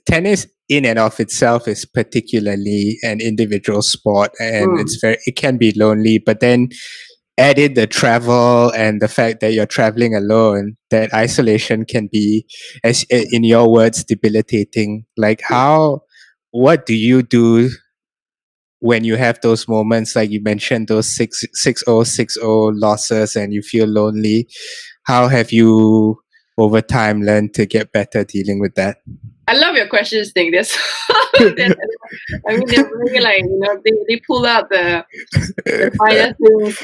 tennis in and of itself is particularly an individual sport, and it can be lonely, but then add in the travel and the fact that you're traveling alone, that isolation can be, as in your words, debilitating. Like what do you do when you have those moments, like you mentioned, those 6-0 losses, and you feel lonely? How have you over time learned to get better dealing with that? I love your questions, Nick. I mean, they're really like, they pull out the finer things.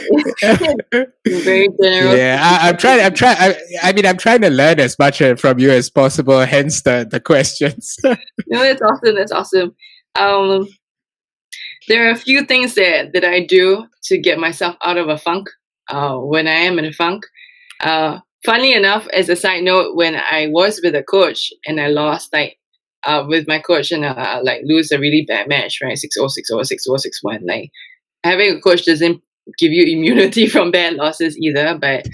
Very generous. Yeah, I'm trying to learn as much from you as possible. Hence the questions. No, that's awesome. That's awesome. There are a few things that I do to get myself out of a funk. When I am in a funk. Funny enough, as a side note, when I was with a coach and I lost with my coach and lose a really bad match, right? 6-0, 6-0, 6-0, 6-1. Like, having a coach doesn't give you immunity from bad losses either. But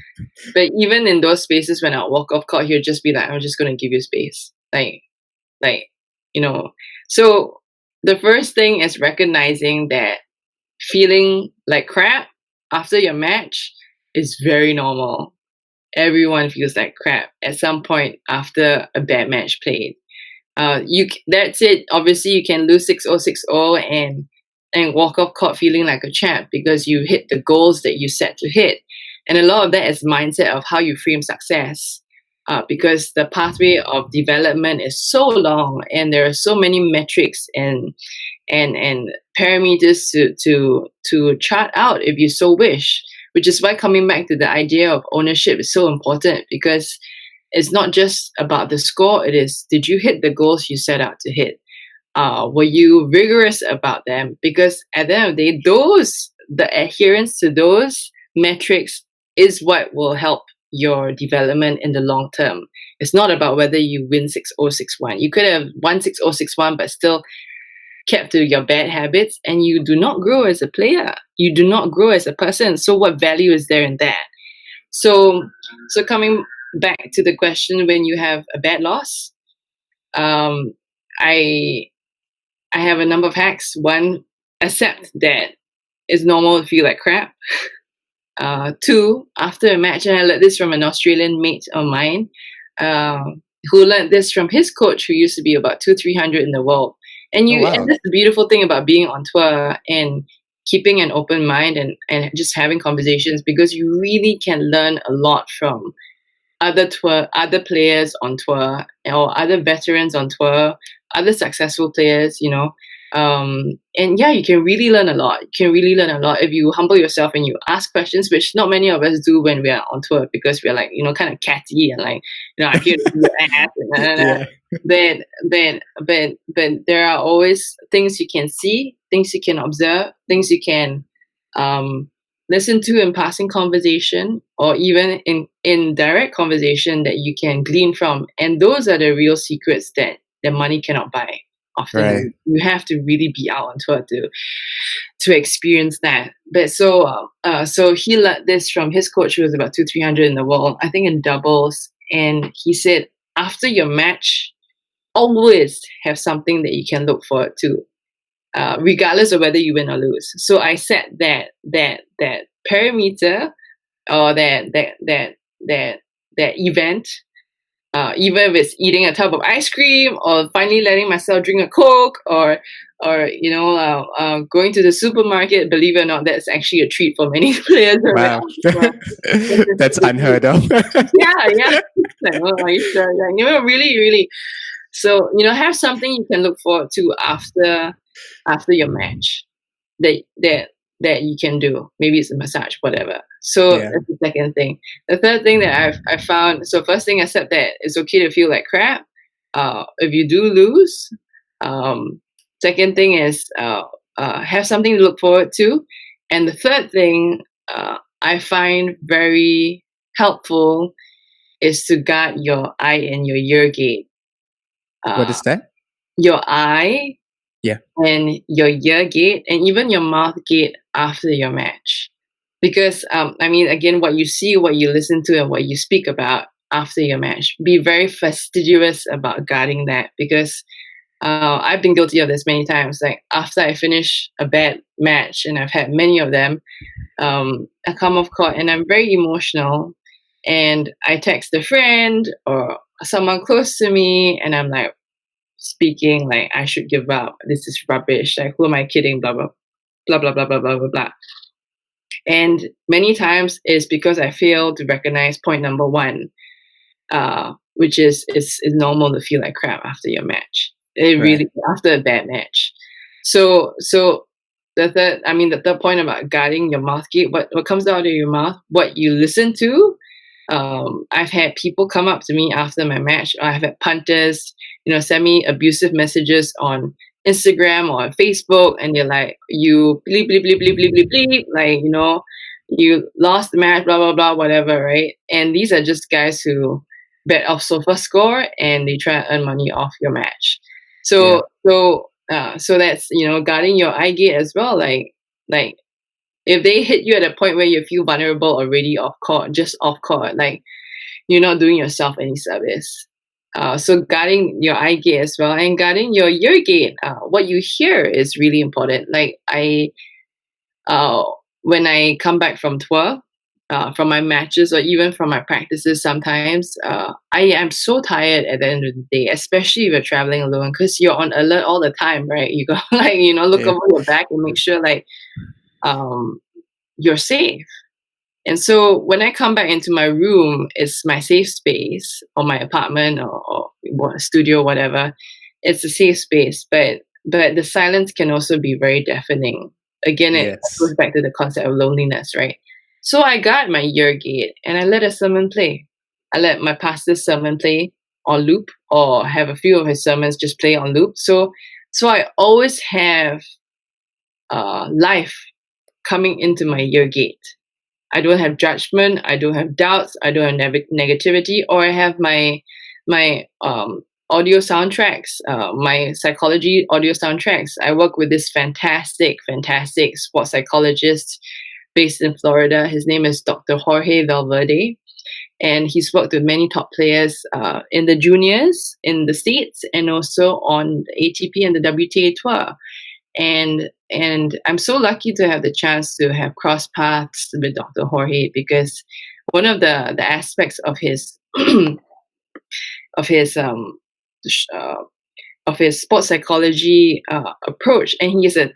even in those spaces when I walk off court, he'll just be like, I'm just gonna give you space. So the first thing is recognizing that feeling like crap after your match is very normal. Everyone feels like crap at some point after a bad match played. That's it. Obviously, you can lose 6-0, 6-0 and walk off court feeling like a champ because you hit the goals that you set to hit. And a lot of that is mindset of how you frame success. Because the pathway of development is so long and there are so many metrics and parameters to chart out if you so wish. Which is why coming back to the idea of ownership is so important, because it's not just about the score. It is, did you hit the goals you set out to hit? Were you rigorous about them? Because at the end of the day, the adherence to those metrics is what will help your development in the long term. It's not about whether you win 6-0, 6-1. You could have won 6-0, 6-1, but still kept to your bad habits, and you do not grow as a player. You do not grow as a person. So what value is there in that? So coming back to the question, when you have a bad loss, I have a number of hacks. One, accept that it's normal to feel like crap. Two, after a match, and I learned this from an Australian mate of mine, who learned this from his coach, who used to be about 200-300 in the world. And and that's the beautiful thing about being on tour and keeping an open mind and just having conversations, because you really can learn a lot from other players on tour, or other veterans on tour, other successful players, and yeah, you can really learn a lot. You can really learn a lot if you humble yourself and you ask questions, which not many of us do when we are on tour, because we're like, kind of catty and like, I'm here to do your ass. But there are always things you can see, things you can observe, things you can listen to in passing conversation, or even in direct conversation that you can glean from. And those are the real secrets that money cannot buy. Often, right. You have to really be out on tour to experience that. But so he learned this from his coach, who was about 200-300 in the world, I think in doubles. And he said, after your match, always have something that you can look forward to, regardless of whether you win or lose. So I set that parameter, or that event. Even if it's eating a tub of ice cream, or finally letting myself drink a Coke, or going to the supermarket. Believe it or not, that's actually a treat for many players. Wow, that's unheard of. yeah. Like, oh, are you sure? Like, really, really. So have something you can look forward to after your match that you can do. Maybe it's a massage, whatever. So that's the second thing. The third thing that I found, so first thing, accept that it's okay to feel like crap if you do lose. Second thing is have something to look forward to. And the third thing I find very helpful is to guard your eye and your ear gate. What is that? Your eye, and your ear gate, and even your mouth gate after your match. Because, again, what you see, what you listen to, and what you speak about after your match. Be very fastidious about guarding that, because I've been guilty of this many times. Like after I finish a bad match, and I've had many of them, I come off court and I'm very emotional, and I text a friend or someone close to me, and I'm like speaking like, I should give up. This is rubbish. Like, who am I kidding? Blah blah blah blah blah blah blah blah blah. And many times it's because I fail to recognize point number one, which is it's normal to feel like crap after your match. Really, after a bad match. So the third point about guarding your mouth gate, what comes out of your mouth, what you listen to. I've had people come up to me after my match, or I've had punters, send me abusive messages on Instagram or Facebook, and they're like, you bleep bleep bleep bleep bleep bleep bleep, like, you lost the match, blah blah blah, whatever, right? And these are just guys who bet off sofa score, and they try to earn money off your match. So that's guarding your eye gate as well. Like if they hit you at a point where you feel vulnerable already off court, like you're not doing yourself any service. So guarding your eye gate as well, and guarding your ear gate. What you hear is really important. Like when I come back from tour, from my matches or even from my practices, sometimes I am so tired at the end of the day, especially if you're traveling alone, because you're on alert all the time, right? You go look over your back and make sure you're safe. And so when I come back into my room, it's my safe space, or my apartment or studio, whatever. It's a safe space, but the silence can also be very deafening. Again, it goes back to the concept of loneliness, right? So I guard my ear gate, and I let a sermon play. I let my pastor's sermon play on loop, or have a few of his sermons just play on loop. So I always have life coming into my ear gate. I don't have judgment. I don't have doubts. I don't have negativity. Or I have my audio soundtracks, my psychology audio soundtracks. I work with this fantastic sports psychologist based in Florida. His name is Dr. Jorge Valverde, and he's worked with many top players in the juniors in the States, and also on the ATP and the WTA tour. And I'm so lucky to have the chance to have crossed paths with Dr. Jorge, because one of the aspects of his of his sports psychology approach, and he is a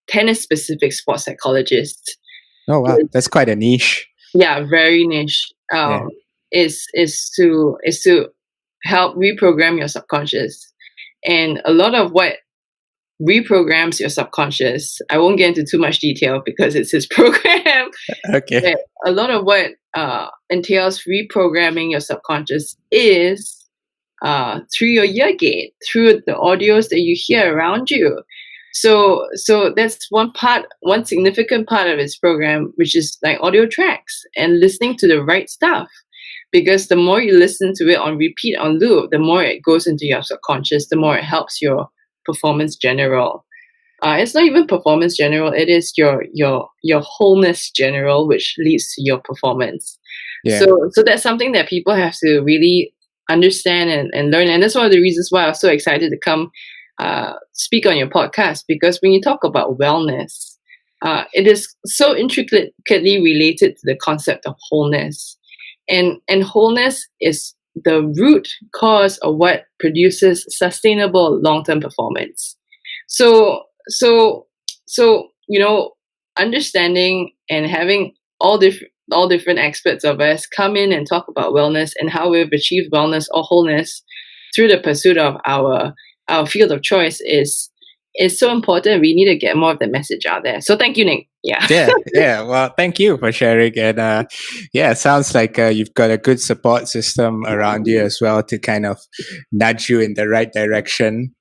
tennis specific sports psychologist. Oh wow, that's quite a niche. Yeah, very niche. Is to help reprogram your subconscious, and a lot of what reprograms your subconscious, I won't get into too much detail because it's his program. Okay. But a lot of what entails reprogramming your subconscious is through your ear gate, through the audios that you hear around you. So that's one significant part of his program, which is like audio tracks and listening to the right stuff. Because the more you listen to it on repeat, on loop, the more it goes into your subconscious, the more it helps your performance general. It's not even performance general, it is your wholeness general, which leads to your performance. So that's something that people have to really understand and learn. And that's one of the reasons why I was so excited to come speak on your podcast, because when you talk about wellness, it is so intricately related to the concept of wholeness. And wholeness is the root cause of what produces sustainable long-term performance. So understanding and having all different experts of us come in and talk about wellness and how we've achieved wellness or wholeness through the pursuit of our field of choice is so important. We need to get more of the message out there. So thank you, Nick. Yeah. Well, thank you for sharing. And it sounds like you've got a good support system around you as well to kind of nudge you in the right direction.